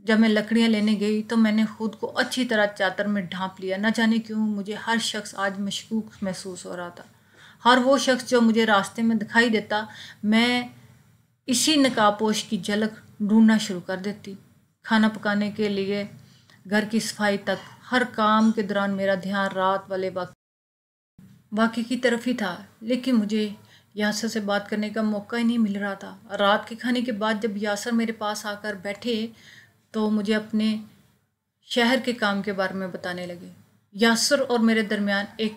جب میں لکڑیاں لینے گئی تو میں نے خود کو اچھی طرح چادر میں ڈھانپ لیا۔ نہ جانے کیوں مجھے ہر شخص آج مشکوک محسوس ہو رہا تھا۔ ہر وہ شخص جو مجھے راستے میں دکھائی دیتا، میں اسی نقاب پوش کی جھلک ڈھونڈنا شروع کر دیتی۔ کھانا پکانے کے لیے گھر کی صفائی تک، ہر کام کے دوران میرا دھیان رات والے واقعے کی طرف ہی تھا، لیکن مجھے یاسر سے بات کرنے کا موقع ہی نہیں مل رہا تھا۔ رات کے کھانے کے بعد جب یاسر میرے پاس آ کر بیٹھے تو مجھے اپنے شہر کے کام کے بارے میں بتانے لگے۔ یاسر اور میرے درمیان ایک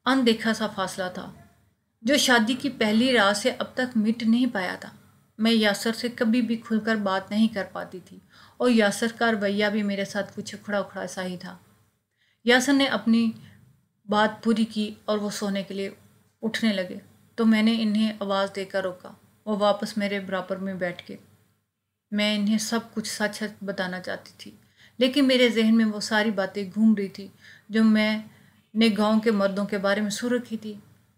اندیکھا سا فاصلہ تھا جو شادی کی پہلی رات سے اب تک مٹ نہیں پایا تھا۔ میں یاسر سے کبھی بھی کھل کر بات نہیں کر پاتی تھی، اور یاسر کا رویہ بھی میرے ساتھ کچھ اکھڑا اکھڑا سا ہی تھا۔ یاسر نے اپنی بات پوری کی اور وہ سونے کے لیے اٹھنے لگے تو میں نے انہیں آواز دے کر روکا۔ وہ واپس میرے برابر میں بیٹھ گئے۔ میں انہیں سب کچھ سچ سچ بتانا چاہتی تھی، لیکن میرے ذہن میں وہ ساری باتیں گھوم رہی تھی جو میں نے گاؤں کے مردوں کے بارے میں سن رکھی تھی،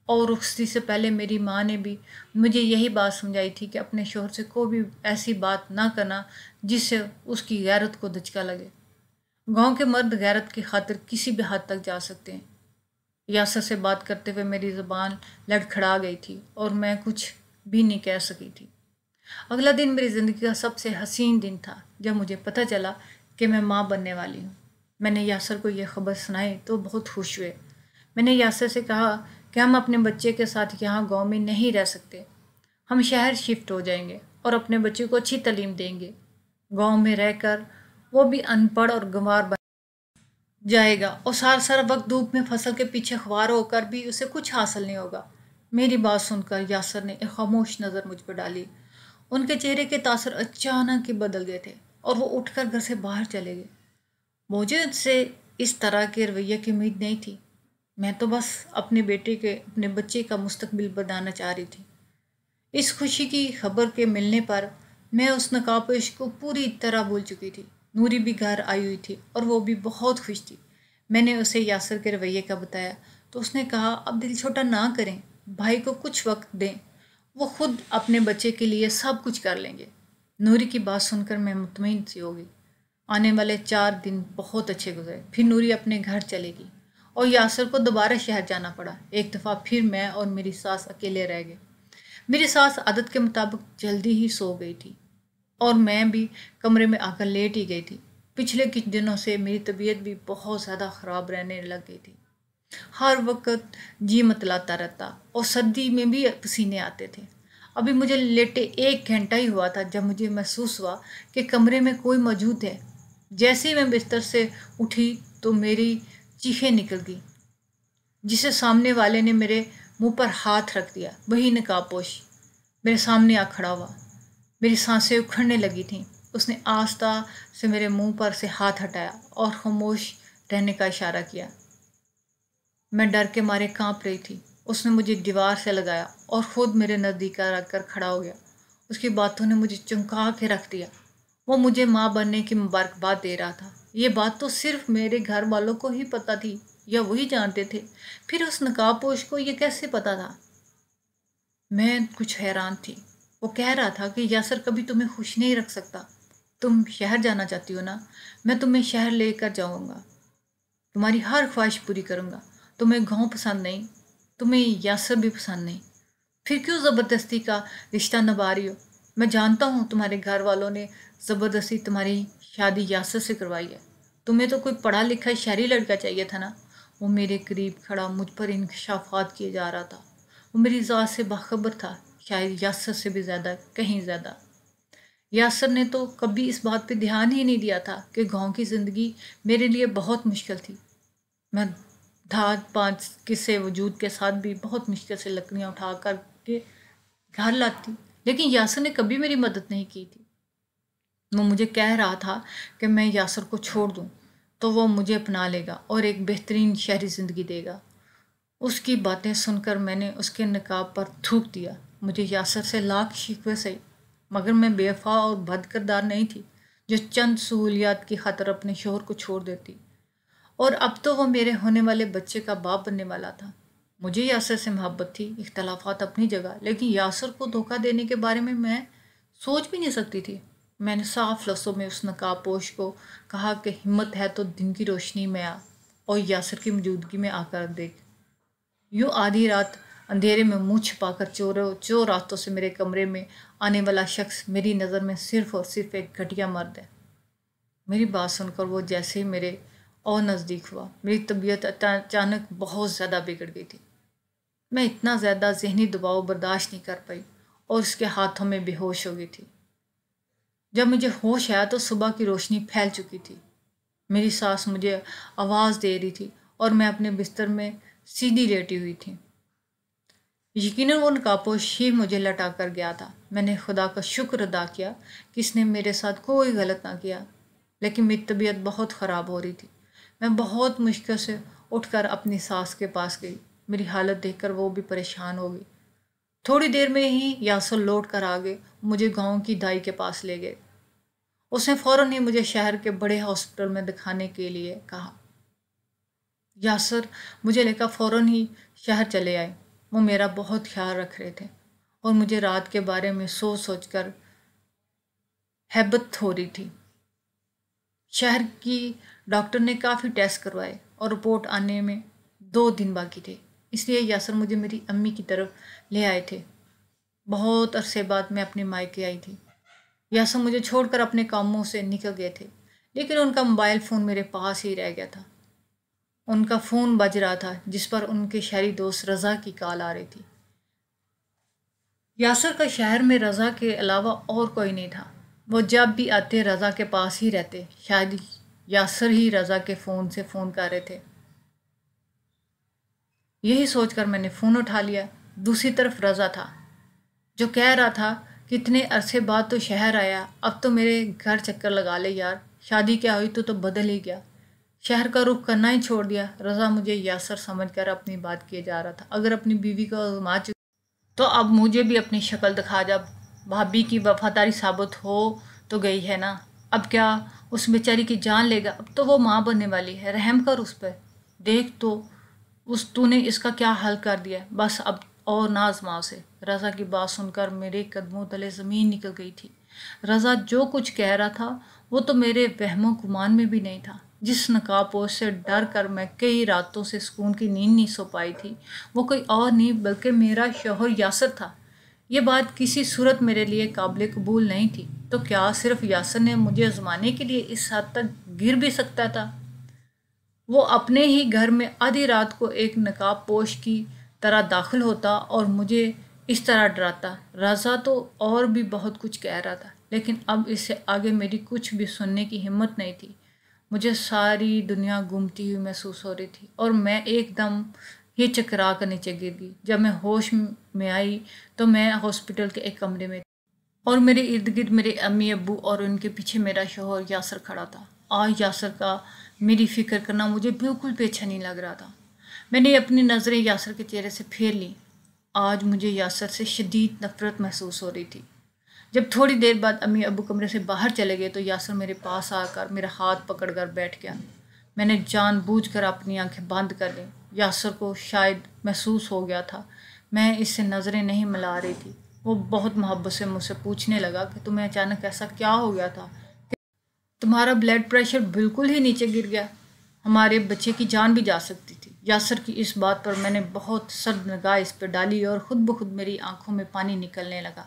اور رخصتی سے پہلے میری ماں نے بھی مجھے یہی بات سمجھائی تھی کہ اپنے شوہر سے کوئی بھی ایسی بات نہ کرنا جس سے اس کی غیرت کو دھچکا لگے۔ گاؤں کے مرد غیرت کی خاطر کسی بھی حد تک جا سکتے ہیں۔ یاسر سے بات کرتے ہوئے میری زبان لڑکھڑا گئی تھی اور میں کچھ بھی نہیں کہہ سکی تھی۔ اگلا دن میری زندگی کا سب سے حسین دن تھا جب مجھے پتہ چلا کہ میں ماں بننے والی ہوں۔ میں نے یاسر کو یہ خبر سنائی تو بہت خوش ہوئے۔ میں نے یاسر سے کہا کہ ہم اپنے بچے کے ساتھ یہاں گاؤں میں نہیں رہ سکتے، ہم شہر شفٹ ہو جائیں گے اور اپنے بچے کو اچھی تعلیم دیں گے۔ گاؤں میں رہ کر وہ بھی ان پڑھ اور گنوار بن جائے گا، اور سارا وقت دھوپ میں فصل کے پیچھے خوار ہو کر بھی اسے کچھ حاصل نہیں ہوگا۔ میری بات سن کر یاسر نے ایک خاموش نظر مجھ پر ڈالی۔ ان کے چہرے کے تاثر اچانک ہی بدل گئے تھے اور وہ اٹھ کر گھر سے باہر چلے گئے۔ مجھے ان سے اس طرح کے رویے کی امید نہیں تھی۔ میں تو بس اپنے بچے کا مستقبل بنانا چاہ رہی تھی۔ اس خوشی کی خبر کے ملنے پر میں اس نقاب پوش کو پوری طرح بھول چکی تھی۔ نوری بھی گھر آئی ہوئی تھی اور وہ بھی بہت خوش تھی۔ میں نے اسے یاسر کے رویے کا بتایا تو اس نے کہا، اب دل چھوٹا نہ کریں، بھائی کو کچھ وقت دیں، وہ خود اپنے بچے کے لیے سب کچھ کر لیں گے۔ نوری کی بات سن کر میں مطمئن سی ہو گئی۔ آنے والے 4 دن بہت اچھے گزرے۔ پھر نوری اپنے گھر چلے گی اور یاسر کو دوبارہ شہر جانا پڑا۔ ایک دفعہ پھر میں اور میری ساس اکیلے رہ گئے۔ میری ساس عادت کے مطابق جلدی ہی سو گئی تھی اور میں بھی کمرے میں آ کر لیٹ ہی گئی تھی۔ پچھلے کچھ دنوں سے میری طبیعت بھی بہت زیادہ خراب رہنے لگ گئی تھی۔ ہر وقت جی متلاتا رہتا اور سردی میں بھی پسینے آتے تھے۔ ابھی مجھے لیٹے 1 گھنٹہ ہی ہوا تھا جب مجھے محسوس ہوا کہ کمرے میں کوئی موجود ہے۔ جیسے ہی میں بستر سے اٹھی تو میری چیخیں نکل گئی۔ جسے سامنے والے نے میرے منہ پر ہاتھ رکھ دیا، وہی نقاب پوش میرے سامنے آ کھڑا ہوا۔ میری سانسیں اکھڑنے لگی تھیں۔ اس نے آہستہ سے میرے منہ پر سے ہاتھ ہٹایا اور خاموش رہنے کا اشارہ کیا۔ میں ڈر کے مارے کانپ رہی تھی۔ اس نے مجھے دیوار سے لگایا اور خود میرے نزدیک رکھ کر کھڑا ہو گیا۔ اس کی باتوں نے مجھے چونکا کے رکھ دیا۔ وہ مجھے ماں بننے کی مبارکباد دے رہا تھا۔ یہ بات تو صرف میرے گھر والوں کو ہی پتہ تھی یا وہی جانتے تھے، پھر اس نقاب پوش کو یہ کیسے پتہ تھا؟ میں کچھ حیران تھی۔ وہ کہہ رہا تھا کہ یاسر کبھی تمہیں خوش نہیں رکھ سکتا۔ تم شہر جانا چاہتی ہو نا، میں تمہیں شہر لے کر جاؤں گا، تمہاری ہر خواہش پوری کروں گا۔ تمہیں گاؤں پسند نہیں، تمہیں یاسر بھی پسند نہیں، پھر کیوں زبردستی کا رشتہ نبھا رہی ہو؟ میں جانتا ہوں تمہارے گھر والوں نے زبردستی تمہاری شادی یاسر سے کروائی ہے۔ تمہیں تو کوئی پڑھا لکھا شہری لڑکا چاہیے تھا نا۔ وہ میرے قریب کھڑا مجھ پر انکشافات کیے جا رہا تھا۔ وہ میری ذات سے باخبر تھا، شاید یاسر سے بھی زیادہ، کہیں زیادہ۔ یاسر نے تو کبھی اس بات پہ دھیان ہی نہیں دیا تھا کہ گاؤں کی زندگی میرے لیے بہت مشکل تھی۔ میں دھات پانچ کسے وجود کے ساتھ بھی بہت مشکل سے لکڑیاں اٹھا کر کے گھر لاتی، لیکن یاسر نے کبھی میری مدد نہیں کی تھی۔ وہ مجھے کہہ رہا تھا کہ میں یاسر کو چھوڑ دوں تو وہ مجھے اپنا لے گا اور ایک بہترین شہری زندگی دے گا۔ اس کی باتیں سن کر میں نے اس کے نقاب پر تھوک دیا۔ مجھے یاسر سے لاکھ شکوے سے، مگر میں بے وفا اور بد کردار نہیں تھی جو چند سہولیات کی خاطر اپنے شوہر کو چھوڑ دیتی۔ اور اب تو وہ میرے ہونے والے بچے کا باپ بننے والا تھا۔ مجھے یاسر سے محبت تھی، اختلافات اپنی جگہ، لیکن یاسر کو دھوکہ دینے کے بارے میں سوچ بھی نہیں سکتی تھی۔ میں نے صاف لفظوں میں اس نقاب پوش کو کہا کہ ہمت ہے تو دن کی روشنی میں آ اور یاسر کی موجودگی میں آ کر دیکھ۔ یوں آدھی رات اندھیرے میں منہ چھپا کر چور راستوں سے میرے کمرے میں آنے والا شخص میری نظر میں صرف اور صرف ایک گھٹیا مرد ہے۔ میری بات سن کر وہ جیسے ہی میرے اور نزدیک ہوا، میری طبیعت اچانک بہت زیادہ بگڑ گئی تھی۔ میں اتنا زیادہ ذہنی دباؤ برداشت نہیں کر پائی اور اس کے ہاتھوں میں بے ہوش ہو گئی تھی۔ جب مجھے ہوش آیا تو صبح کی روشنی پھیل چکی تھی۔ میری سانس مجھے آواز دے رہی تھی اور میں اپنے بستر میں سیدھی لیٹی ہوئی تھی۔ یقیناً وہ نقابپوش ہی مجھے لٹا کر گیا تھا۔ میں نے خدا کا شکر ادا کیا کہ اس نے میرے ساتھ کوئی غلط نہ کیا، لیکن میری طبیعت بہت خراب ہو رہی تھی۔ میں بہت مشکل سے اٹھ کر اپنی ساس کے پاس گئی۔ میری حالت دیکھ کر وہ بھی پریشان ہو گئی۔ تھوڑی دیر میں ہی یاسر لوٹ کر آ گئے، مجھے گاؤں کی دائی کے پاس لے گئے۔ اس نے فوراً ہی مجھے شہر کے بڑے ہاسپٹل میں دکھانے کے لیے کہا۔ یاسر مجھے لے کر فوراً ہی شہر چلے آئے۔ وہ میرا بہت خیال رکھ رہے تھے اور مجھے رات کے بارے میں سوچ سوچ کر ہیبت ہو رہی تھی۔ شہر کی ڈاکٹر نے کافی ٹیسٹ کروائے اور رپورٹ آنے میں 2 دن باقی تھے، اس لیے یاسر مجھے میری امی کی طرف لے آئے تھے۔ بہت عرصے بعد میں اپنے مائکے آئی تھی۔ یاسر مجھے چھوڑ کر اپنے کاموں سے نکل گئے تھے، لیکن ان کا موبائل فون میرے پاس ہی رہ گیا تھا۔ ان کا فون بج رہا تھا جس پر ان کے شہری دوست رضا کی کال آ رہی تھی۔ یاسر کا شہر میں رضا کے علاوہ اور کوئی نہیں تھا۔ وہ جب بھی آتے رضا کے پاس ہی رہتے۔ شاید یاسر ہی رضا کے فون سے فون کر رہے تھے۔ یہی سوچ کر میں نے فون اٹھا لیا۔ دوسری طرف رضا تھا جو کہہ رہا تھا کہ اتنے عرصے بعد تو شہر آیا، اب تو میرے گھر چکر لگا لے یار، شادی کیا ہوئی تو بدل ہی گیا، شہر کا رخ کرنا ہی چھوڑ دیا۔ رضا مجھے یاسر سمجھ کر اپنی بات کیے جا رہا تھا۔ اگر اپنی بیوی کو آزما چکی تو اب مجھے بھی اپنی شکل دکھا، جب بھابھی کی وفاداری ثابت ہو تو گئی ہے نا، اب کیا اس بیچاری کی جان لے گا؟ اب تو وہ ماں بننے والی ہے، رحم کر اس پہ، دیکھ تو نے اس کا کیا حل کر دیا، بس اب اور نہ آزما اسے۔ رضا کی بات سن کر میرے قدموں تلے زمین نکل گئی تھی۔ رضا جو کچھ کہہ رہا تھا وہ تو میرے وہم و گمان میں بھی نہیں تھا۔ جس نقاب پوش سے ڈر کر میں کئی راتوں سے سکون کی نیند نہیں سو پائی تھی، وہ کوئی اور نہیں بلکہ میرا شوہر یاسر تھا۔ یہ بات کسی صورت میرے لیے قابل قبول نہیں تھی۔ تو کیا صرف یاسر نے مجھے آزمانے کے لیے اس حد تک گر بھی سکتا تھا؟ وہ اپنے ہی گھر میں آدھی رات کو ایک نقاب پوش کی طرح داخل ہوتا اور مجھے اس طرح ڈراتا۔ رضا تو اور بھی بہت کچھ کہہ رہا تھا، لیکن اب اس سے آگے میری کچھ بھی سننے کی ہمت نہیں تھی۔ مجھے ساری دنیا گھومتی ہوئی محسوس ہو رہی تھی اور میں ایک دم ہی چکرا کر نیچے گر گئی۔ جب میں ہوش میں آئی تو میں ہاسپٹل کے ایک کمرے میں تھی اور میرے ارد گرد میرے امی ابو اور ان کے پیچھے میرا شوہر یاسر کھڑا تھا۔ آج یاسر کا میری فکر کرنا مجھے بالکل بھی اچھا نہیں لگ رہا تھا۔ میں نے اپنی نظریں یاسر کے چہرے سے پھیر لیں۔ آج مجھے یاسر سے شدید نفرت محسوس ہو رہی تھی۔ جب تھوڑی دیر بعد امی ابو کمرے سے باہر چلے گئے تو یاسر میرے پاس آ کر میرا ہاتھ پکڑ کر بیٹھ گیا۔ میں نے جان بوجھ کر اپنی آنکھیں بند کر لیں۔ یاسر کو شاید محسوس ہو گیا تھا میں اس سے نظریں نہیں ملا رہی تھی۔ وہ بہت محبت سے مجھ سے پوچھنے لگا کہ تمہیں اچانک ایسا کیا ہو گیا تھا کہ تمہارا بلڈ پریشر بالکل ہی نیچے گر گیا، ہمارے بچے کی جان بھی جا سکتی تھی۔ یاسر کی اس بات پر میں نے بہت سرد نگاہ اس پہ ڈالی اور خود بخود میری آنکھوں میں پانی نکلنے لگا۔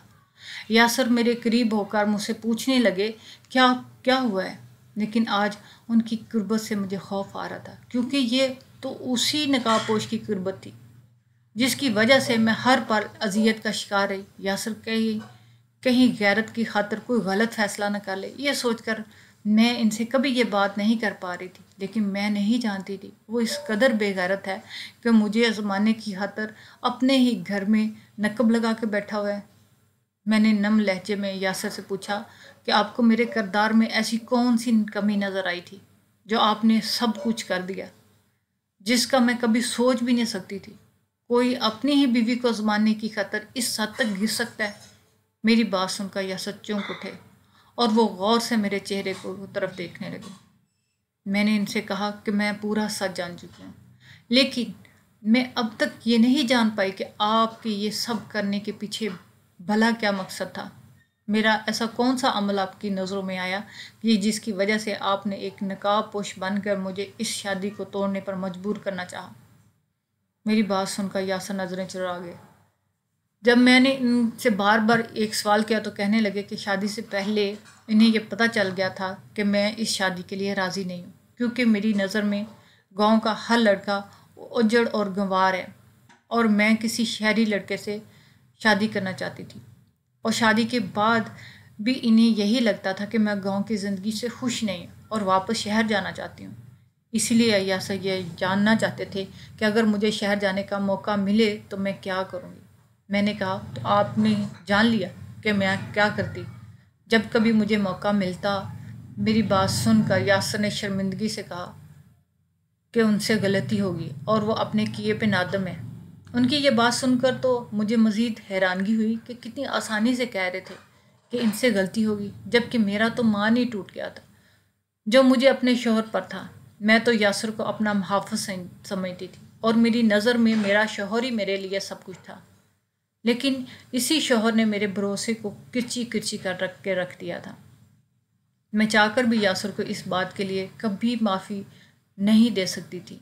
یاسر میرے قریب ہو کر مجھ سے پوچھنے لگے کیا ہوا ہے، لیکن آج ان کی قربت سے مجھے خوف آ رہا تھا، کیونکہ یہ تو اسی نقاب پوش کی قربت تھی جس کی وجہ سے میں ہر پل اذیت کا شکار رہی۔ یاسر کہیں غیرت کی خاطر کوئی غلط فیصلہ نہ کر لے، یہ سوچ کر میں ان سے کبھی یہ بات نہیں کر پا رہی تھی، لیکن میں نہیں جانتی تھی وہ اس قدر بے غیرت ہے کہ مجھے آزمانے کی خاطر اپنے ہی گھر میں نقب لگا کے بیٹھا ہوا ہے۔ میں نے نم لہجے میں یاسر سے پوچھا کہ آپ کو میرے کردار میں ایسی کون سی کمی نظر آئی تھی جو آپ نے سب کچھ کر دیا، جس کا میں کبھی سوچ بھی نہیں سکتی تھی؟ کوئی اپنی ہی بیوی کو آزمانے کی خاطر اس حد تک گر سکتا ہے؟ میری بات سن کر یاسر چونک اٹھے اور وہ غور سے میرے چہرے کو طرف دیکھنے لگے۔ میں نے ان سے کہا کہ میں پورا سچ جان چکی ہوں، لیکن میں اب تک یہ نہیں جان پائی کہ آپ کے یہ سب کرنے کے پیچھے بھلا کیا مقصد تھا۔ میرا ایسا کون سا عمل آپ کی نظروں میں آیا کہ جس کی وجہ سے آپ نے ایک نقاب پوش بن کر مجھے اس شادی کو توڑنے پر مجبور کرنا چاہا؟ میری بات سن کر یاسر نظریں چرا گئے۔ جب میں نے ان سے بار بار ایک سوال کیا تو کہنے لگے کہ شادی سے پہلے انہیں یہ پتہ چل گیا تھا کہ میں اس شادی کے لیے راضی نہیں ہوں، کیونکہ میری نظر میں گاؤں کا ہر لڑکا اجڑ اور گنوار ہے، اور میں کسی شہری لڑکے سے شادی کرنا چاہتی تھی، اور شادی کے بعد بھی انہیں یہی لگتا تھا کہ میں گاؤں کی زندگی سے خوش نہیں ہوں اور واپس شہر جانا چاہتی ہوں۔ اس لیے یاسر یہ جاننا چاہتے تھے کہ اگر مجھے شہر جانے کا موقع ملے تو میں کیا کروں گی۔ میں نے کہا، تو آپ نے جان لیا کہ میں کیا کرتی جب کبھی مجھے موقع ملتا۔ میری بات سن کر یاسر نے شرمندگی سے کہا کہ ان سے غلطی ہوگی اور وہ اپنے کیے پہ نادم ہے۔ ان کی یہ بات سن کر تو مجھے مزید حیرانگی ہوئی کہ کتنی آسانی سے کہہ رہے تھے کہ ان سے غلطی ہوگی، جبکہ میرا تو مان ہی ٹوٹ گیا تھا جو مجھے اپنے شوہر پر تھا۔ میں تو یاسر کو اپنا محافظ سمجھتی تھی، اور میری نظر میں میرا شوہر ہی میرے لیے سب کچھ تھا، لیکن اسی شوہر نے میرے بھروسے کو کرچی کرچی کر رکھ دیا تھا۔ میں چاہ کر بھی یاسر کو اس بات کے لیے کبھی معافی نہیں دے سکتی تھی۔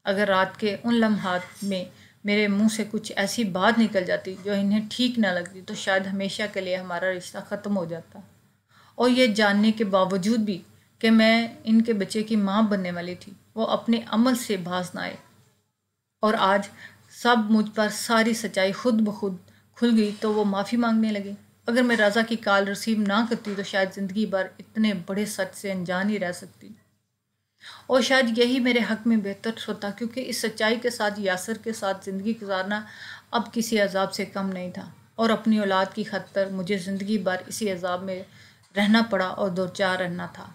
اگر رات کے ان لمحات میں میرے منہ سے کچھ ایسی بات نکل جاتی جو انہیں ٹھیک نہ لگتی تو شاید ہمیشہ کے لیے ہمارا رشتہ ختم ہو جاتا، اور یہ جاننے کے باوجود بھی کہ میں ان کے بچے کی ماں بننے والی تھی وہ اپنے عمل سے باز نہ آئے، اور آج سب مجھ پر ساری سچائی خود بخود کھل گئی تو وہ معافی مانگنے لگے۔ اگر میں رضا کی کال ریسیو نہ کرتی تو شاید زندگی بھر اتنے بڑے سچ سے انجان ہی رہ سکتی، اور شاید یہی میرے حق میں بہتر ہوتا، کیونکہ اس سچائی کے ساتھ یاسر کے ساتھ زندگی گزارنا اب کسی عذاب سے کم نہیں تھا، اور اپنی اولاد کی خاطر مجھے زندگی بھر اسی عذاب میں رہنا پڑا اور دوچار رہنا تھا۔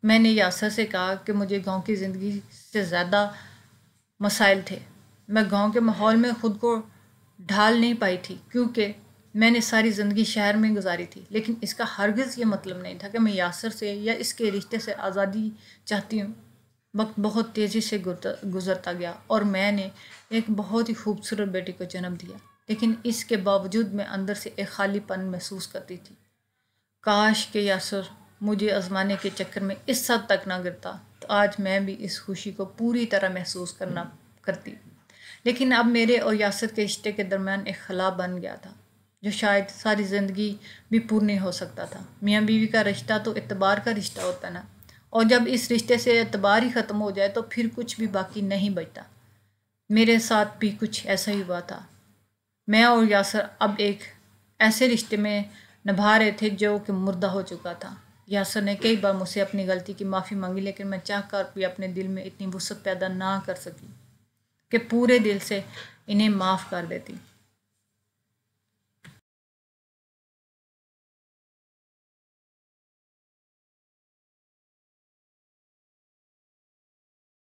میں نے یاسر سے کہا کہ مجھے گاؤں کی زندگی سے زیادہ مسائل تھے۔ میں گاؤں کے ماحول میں خود کو ڈھال نہیں پائی تھی، کیونکہ میں نے ساری زندگی شہر میں گزاری تھی، لیکن اس کا ہرگز یہ مطلب نہیں تھا کہ میں یاسر سے یا اس کے رشتے سے آزادی چاہتی ہوں۔ وقت بہت تیزی سے گزرتا گیا اور میں نے ایک بہت ہی خوبصورت بیٹی کو جنم دیا، لیکن اس کے باوجود میں اندر سے ایک خالی پن محسوس کرتی تھی۔ کاش کہ یاسر مجھے آزمانے کے چکر میں اس حد تک نہ گرتا تو آج میں بھی اس خوشی کو پوری طرح محسوس کرتی، لیکن اب میرے اور یاسر کے رشتے کے درمیان ایک خلا بن گیا تھا جو شاید ساری زندگی بھی پور نہیں ہو سکتا تھا۔ میاں بیوی کا رشتہ تو اعتبار کا رشتہ ہوتا نا، اور جب اس رشتے سے اعتبار ہی ختم ہو جائے تو پھر کچھ بھی باقی نہیں بچتا۔ میرے ساتھ بھی کچھ ایسا ہی ہوا تھا۔ میں اور یاسر اب ایک ایسے رشتے میں نبھا رہے تھے جو کہ مردہ ہو چکا تھا۔ یاسر نے کئی بار مجھ سے اپنی غلطی کی معافی مانگی، لیکن میں چاہ کر بھی اپنے دل میں اتنی وسعت پیدا نہ کر سکی کہ پورے دل سے انہیں معاف کر دیتی۔